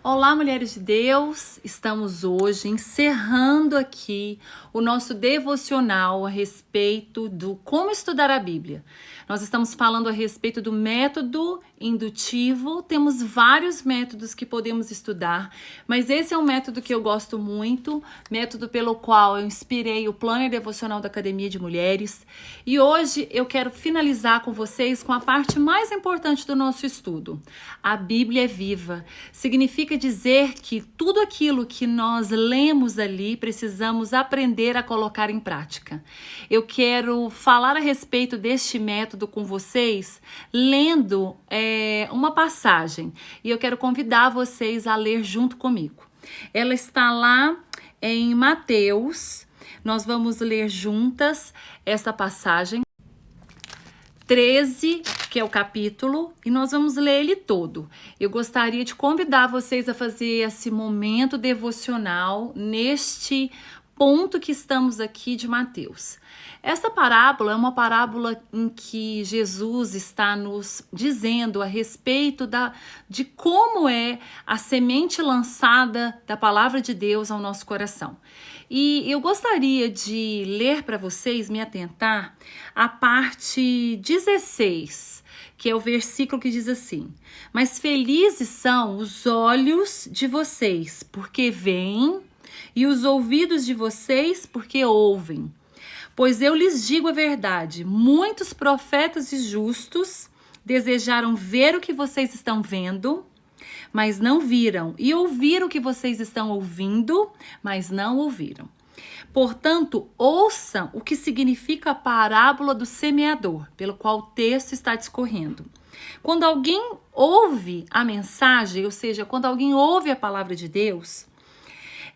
Olá, mulheres de Deus! Estamos hoje encerrando aqui o nosso devocional a respeito do como estudar a Bíblia. Nós estamos falando a respeito do método indutivo. Temos vários métodos que podemos estudar, mas esse é um método que eu gosto muito, método pelo qual eu inspirei o Planner Devocional da Academia de Mulheres. E hoje eu quero finalizar com vocês com a parte mais importante do nosso estudo. A Bíblia é viva. Significa dizer que tudo aquilo que nós lemos ali precisamos aprender a colocar em prática. Eu quero falar a respeito deste método com vocês lendo uma passagem e eu quero convidar vocês a ler junto comigo. Ela está lá em Mateus. Nós vamos ler juntas essa passagem 13, que é o capítulo, e nós vamos ler ele todo. Eu gostaria de convidar vocês a fazer esse momento devocional neste ponto que estamos aqui de Mateus. Essa parábola é uma parábola em que Jesus está nos dizendo a respeito de como é a semente lançada da palavra de Deus ao nosso coração. E eu gostaria de ler para vocês, me atentar, a parte 16, que é o versículo que diz assim: Mas felizes são os olhos de vocês, porque veem, e os ouvidos de vocês, porque ouvem. Pois eu lhes digo a verdade, muitos profetas e justos desejaram ver o que vocês estão vendo, mas não viram, e ouvir o que vocês estão ouvindo, mas não ouviram. Portanto, ouçam o que significa a parábola do semeador, pelo qual o texto está discorrendo. Quando alguém ouve a mensagem, ou seja, quando alguém ouve a palavra de Deus,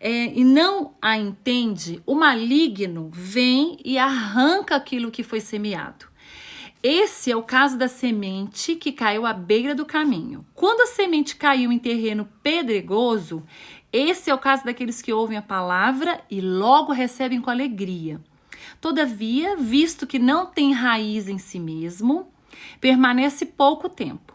e não a entende, o maligno vem e arranca aquilo que foi semeado. Esse é o caso da semente que caiu à beira do caminho. Quando a semente caiu em terreno pedregoso, esse é o caso daqueles que ouvem a palavra e logo recebem com alegria. Todavia, visto que não tem raiz em si mesmo, permanece pouco tempo.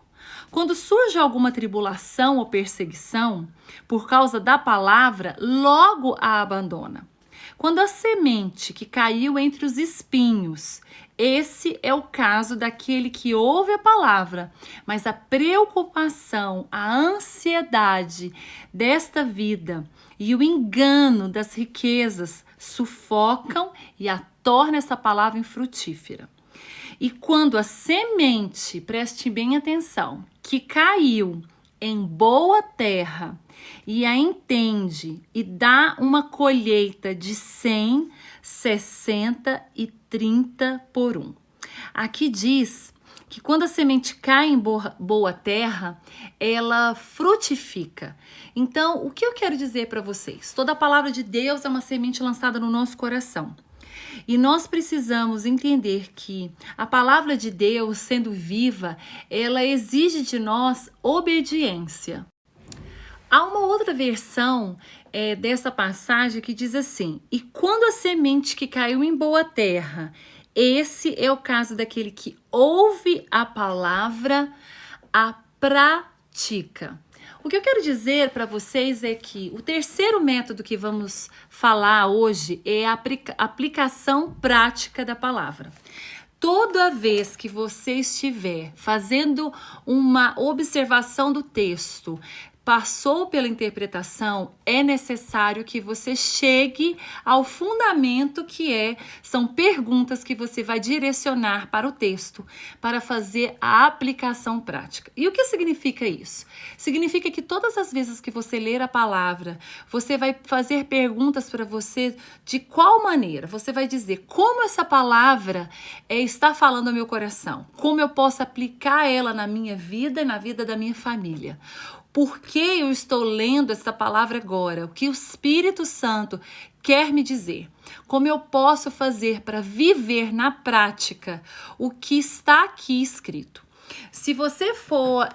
Quando surge alguma tribulação ou perseguição, por causa da palavra, logo a abandona. Quando a semente que caiu entre os espinhos, esse é o caso daquele que ouve a palavra, mas a preocupação, a ansiedade desta vida e o engano das riquezas sufocam e a torna essa palavra infrutífera. E quando a semente, preste bem atenção, que caiu em boa terra e a entende e dá uma colheita de 100, 60 e 30 por 1. Aqui diz que quando a semente cai em boa terra, ela frutifica. Então, o que eu quero dizer para vocês? Toda a palavra de Deus é uma semente lançada no nosso coração. E nós precisamos entender que a palavra de Deus, sendo viva, ela exige de nós obediência. Há uma outra versão dessa passagem que diz assim: E quando a semente que caiu em boa terra, esse é o caso daquele que ouve a palavra, a pratica. O que eu quero dizer para vocês é que o terceiro método que vamos falar hoje é a aplicação prática da palavra. Toda vez que você estiver fazendo uma observação do texto, passou pela interpretação, é necessário que você chegue ao fundamento são perguntas que você vai direcionar para o texto, para fazer a aplicação prática. E o que significa isso? Significa que todas as vezes que você ler a palavra, você vai fazer perguntas para você de qual maneira? Você vai dizer como essa palavra está falando ao meu coração, como eu posso aplicar ela na minha vida e na vida da minha família. Por que eu estou lendo essa palavra agora? O que o Espírito Santo quer me dizer? Como eu posso fazer para viver na prática o que está aqui escrito? Se você for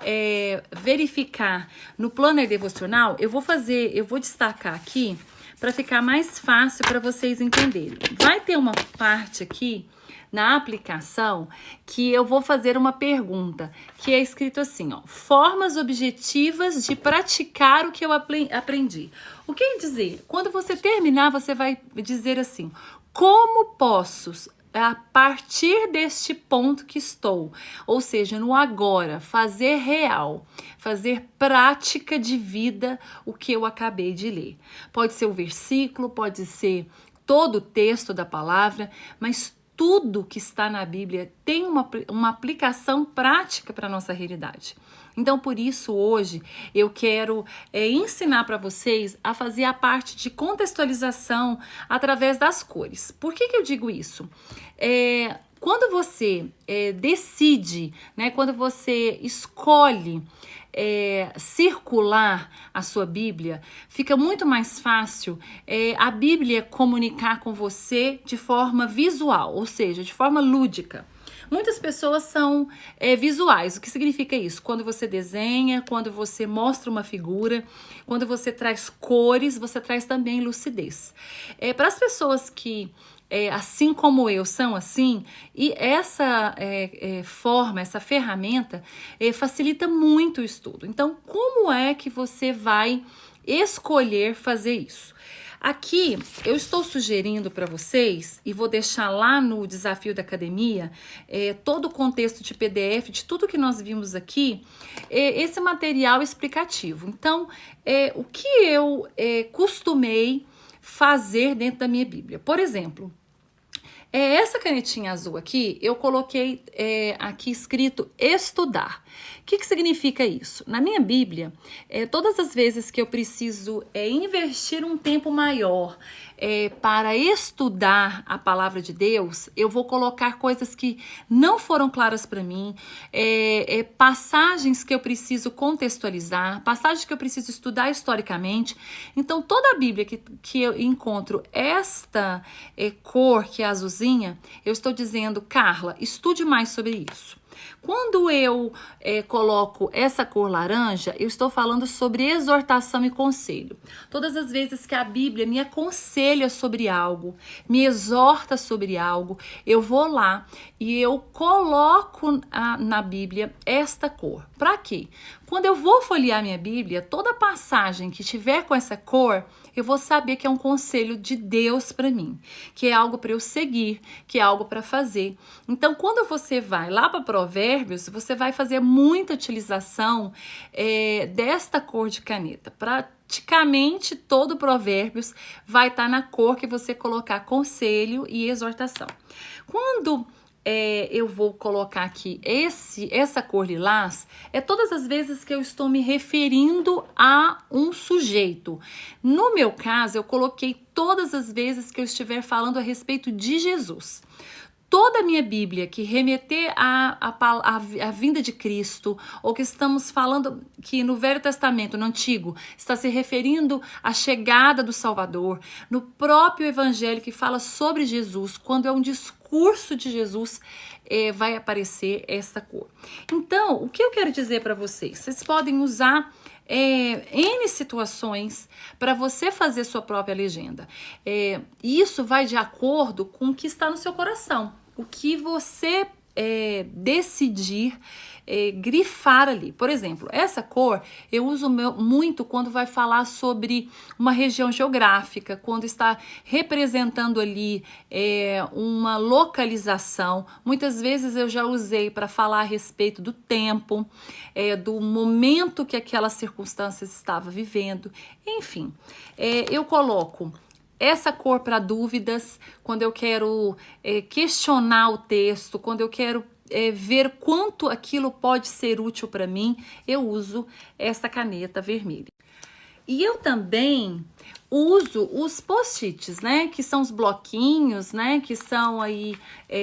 verificar no Planner Devocional, eu vou destacar aqui para ficar mais fácil para vocês entenderem. Vai ter uma parte aqui na aplicação que eu vou fazer uma pergunta, que é escrito assim, ó, formas objetivas de praticar o que eu aprendi. O que quer dizer? Quando você terminar, você vai dizer assim, como posso, a partir deste ponto que estou, ou seja, no agora, fazer real, fazer prática de vida o que eu acabei de ler. Pode ser o versículo, pode ser todo o texto da palavra, mas tudo que está na Bíblia tem uma aplicação prática para a nossa realidade. Então, por isso, hoje, eu quero ensinar para vocês a fazer a parte de contextualização através das cores. Por que eu digo isso? Quando você decide, né, quando você escolhe circular a sua Bíblia, fica muito mais fácil a Bíblia comunicar com você de forma visual, ou seja, de forma lúdica. Muitas pessoas são visuais. O que significa isso? Quando você desenha, quando você mostra uma figura, quando você traz cores, você traz também lucidez. Para as pessoas que assim como eu, são assim, e essa forma, essa ferramenta facilita muito o estudo. Então, como é que você vai escolher fazer isso? Aqui, eu estou sugerindo para vocês, e vou deixar lá no Desafio da Academia, todo o contexto de PDF, de tudo que nós vimos aqui, esse material explicativo. Então, o que eu costumei fazer dentro da minha Bíblia? Por exemplo, essa canetinha azul aqui, eu coloquei aqui escrito estudar. O que significa isso? Na minha Bíblia, todas as vezes que eu preciso investir um tempo maior para estudar a palavra de Deus, eu vou colocar coisas que não foram claras para mim, passagens que eu preciso contextualizar, passagens que eu preciso estudar historicamente. Então, toda a Bíblia que eu encontro esta cor, que é azulzinha, eu estou dizendo, Carla, estude mais sobre isso. Quando eu coloco essa cor laranja, eu estou falando sobre exortação e conselho. Todas as vezes que a Bíblia me aconselha sobre algo, me exorta sobre algo, eu vou lá e eu coloco na Bíblia esta cor. Para quê? Quando eu vou folhear minha Bíblia, toda passagem que tiver com essa cor, eu vou saber que é um conselho de Deus para mim, que é algo para eu seguir, que é algo para fazer. Então, quando você vai lá para Provérbios, você vai fazer muita utilização desta cor de caneta. Praticamente todo Provérbios vai estar na cor que você colocar conselho e exortação. Quando eu vou colocar aqui essa cor lilás, todas as vezes que eu estou me referindo a um sujeito. No meu caso, eu coloquei todas as vezes que eu estiver falando a respeito de Jesus. Toda a minha Bíblia que remeter à vinda de Cristo, ou que estamos falando que no Velho Testamento, no Antigo, está se referindo à chegada do Salvador, no próprio Evangelho que fala sobre Jesus, quando é um discurso de Jesus, vai aparecer essa cor. Então, o que eu quero dizer para vocês? Vocês podem usar N situações para você fazer sua própria legenda. Isso vai de acordo com o que está no seu coração. O que você decidir grifar ali. Por exemplo, essa cor eu uso muito quando vai falar sobre uma região geográfica, quando está representando ali uma localização. Muitas vezes eu já usei para falar a respeito do tempo, do momento que aquela circunstância estava vivendo. Enfim, eu coloco essa cor para dúvidas, quando eu quero questionar o texto, quando eu quero ver quanto aquilo pode ser útil para mim, eu uso essa caneta vermelha. E eu também uso os post-its, né, que são os bloquinhos, né, que são aí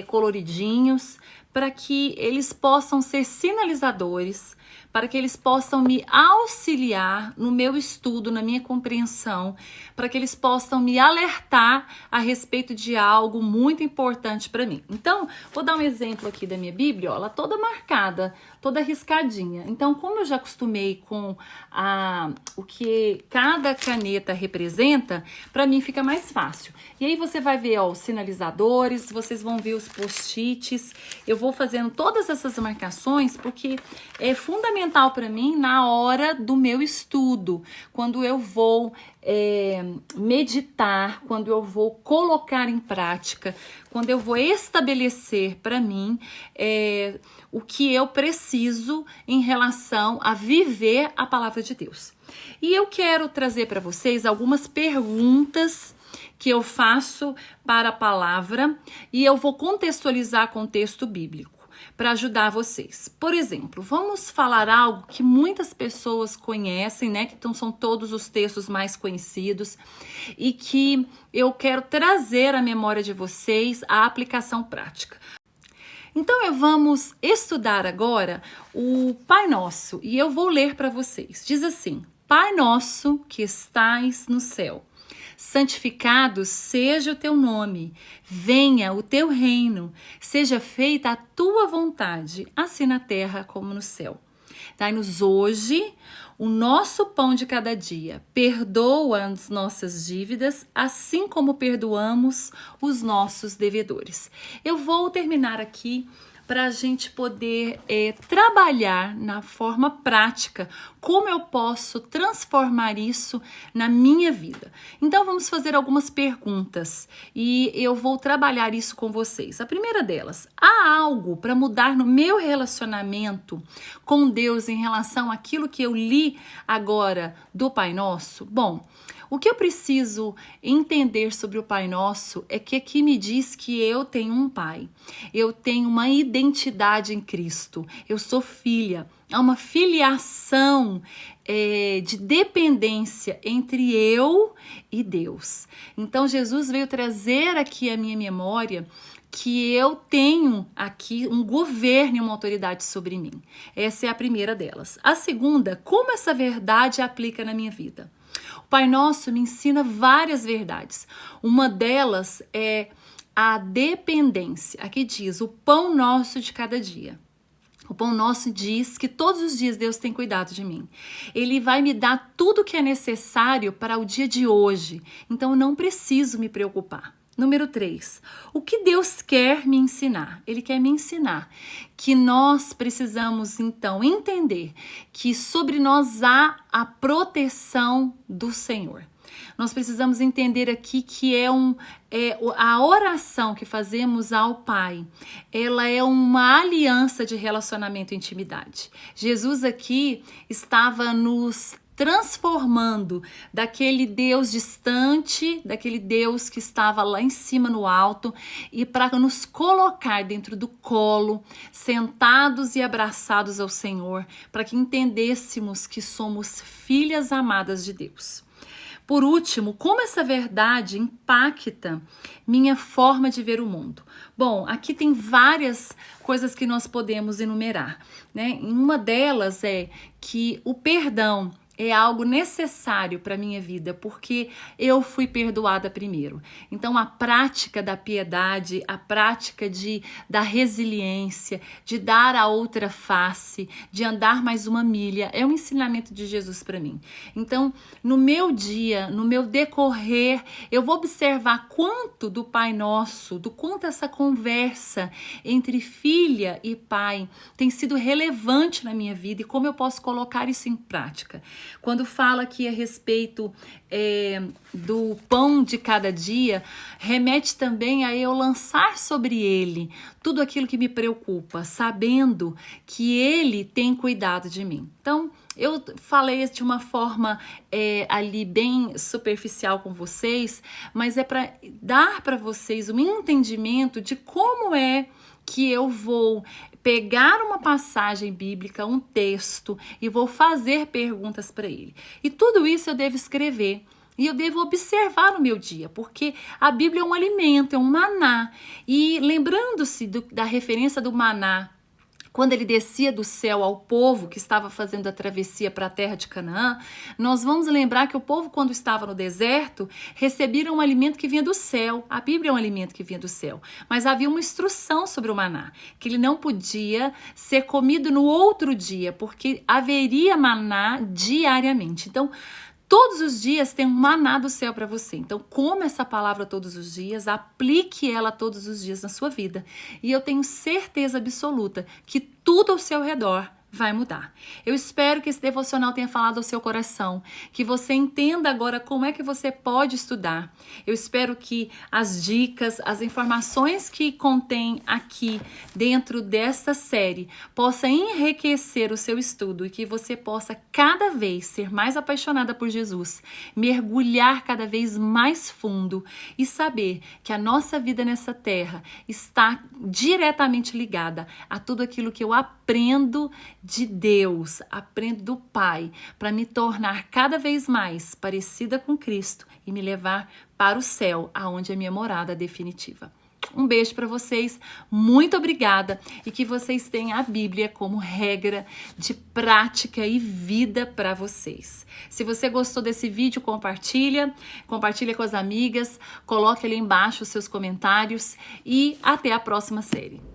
coloridinhos, para que eles possam ser sinalizadores, para que eles possam me auxiliar no meu estudo, na minha compreensão, para que eles possam me alertar a respeito de algo muito importante para mim. Então, vou dar um exemplo aqui da minha Bíblia, ó, ela toda marcada, toda riscadinha. Então, como eu já acostumei com o que cada caneta representa, para mim fica mais fácil. E aí você vai ver, ó, os sinalizadores, vocês vão ver os post-its. Eu vou fazendo todas essas marcações porque é fundamental para mim na hora do meu estudo, quando eu vou meditar, quando eu vou colocar em prática, quando eu vou estabelecer para mim o que eu preciso em relação a viver a palavra de Deus. E eu quero trazer para vocês algumas perguntas que eu faço para a palavra e eu vou contextualizar com o texto bíblico para ajudar vocês. Por exemplo, vamos falar algo que muitas pessoas conhecem, né? Que então são todos os textos mais conhecidos e que eu quero trazer à memória de vocês a aplicação prática. Então, vamos estudar agora o Pai Nosso e eu vou ler para vocês. Diz assim: Pai nosso que estais no céu, santificado seja o teu nome, venha o teu reino, seja feita a tua vontade, assim na terra como no céu. Dai-nos hoje o nosso pão de cada dia, perdoa as nossas dívidas, assim como perdoamos os nossos devedores. Eu vou terminar aqui para a gente poder trabalhar na forma prática, como eu posso transformar isso na minha vida. Então vamos fazer algumas perguntas e eu vou trabalhar isso com vocês. A primeira delas: há algo para mudar no meu relacionamento com Deus em relação àquilo que eu li agora do Pai Nosso? Bom, o que eu preciso entender sobre o Pai Nosso é que aqui me diz que eu tenho um Pai, eu tenho uma identidade em Cristo, eu sou filha, há uma filiação de dependência entre eu e Deus. Então Jesus veio trazer aqui a minha memória que eu tenho aqui um governo e uma autoridade sobre mim. Essa é a primeira delas. A segunda: como essa verdade aplica na minha vida? O Pai Nosso me ensina várias verdades. Uma delas é a dependência. Aqui diz: o pão nosso de cada dia. O pão nosso diz que todos os dias Deus tem cuidado de mim. Ele vai me dar tudo o que é necessário para o dia de hoje. Então eu não preciso me preocupar. Número 3, o que Deus quer me ensinar? Ele quer me ensinar que nós precisamos, então, entender que sobre nós há a proteção do Senhor. Nós precisamos entender aqui que a oração que fazemos ao Pai, ela é uma aliança de relacionamento e intimidade. Jesus aqui estava nos transformando daquele Deus distante, daquele Deus que estava lá em cima no alto, e para nos colocar dentro do colo, sentados e abraçados ao Senhor, para que entendêssemos que somos filhas amadas de Deus. Por último, como essa verdade impacta minha forma de ver o mundo? Bom, aqui tem várias coisas que nós podemos enumerar, né? Uma delas é que o perdão é algo necessário para a minha vida, porque eu fui perdoada primeiro. Então, a prática da piedade, a prática da resiliência, de dar a outra face, de andar mais uma milha, é um ensinamento de Jesus para mim. Então, no meu dia, no meu decorrer, eu vou observar quanto do Pai Nosso, do quanto essa conversa entre filha e pai tem sido relevante na minha vida e como eu posso colocar isso em prática. Quando fala aqui a respeito do pão de cada dia, remete também a eu lançar sobre ele tudo aquilo que me preocupa, sabendo que ele tem cuidado de mim. Então, eu falei de uma forma ali bem superficial com vocês, mas é para dar para vocês um entendimento de como é que eu vou pegar uma passagem bíblica, um texto, e vou fazer perguntas para ele. E tudo isso eu devo escrever. E eu devo observar no meu dia, porque a Bíblia é um alimento, é um maná. E lembrando-se da referência do maná, quando ele descia do céu ao povo que estava fazendo a travessia para a terra de Canaã, nós vamos lembrar que o povo, quando estava no deserto, recebia um alimento que vinha do céu. A Bíblia é um alimento que vinha do céu. Mas havia uma instrução sobre o maná, que ele não podia ser comido no outro dia, porque haveria maná diariamente. Então, Todos os dias tem um maná do céu para você. Então, coma essa palavra todos os dias, aplique ela todos os dias na sua vida. E eu tenho certeza absoluta que tudo ao seu redor vai mudar. Eu espero que esse devocional tenha falado ao seu coração, que você entenda agora como é que você pode estudar. Eu espero que as dicas, as informações que contém aqui dentro desta série possa enriquecer o seu estudo e que você possa cada vez ser mais apaixonada por Jesus, mergulhar cada vez mais fundo e saber que a nossa vida nessa terra está diretamente ligada a tudo aquilo que eu aprendo de Deus, aprendo do Pai, para me tornar cada vez mais parecida com Cristo e me levar para o céu, aonde é minha morada definitiva. Um beijo para vocês, muito obrigada e que vocês tenham a Bíblia como regra de prática e vida para vocês. Se você gostou desse vídeo, compartilha com as amigas, coloque ali embaixo os seus comentários e até a próxima série.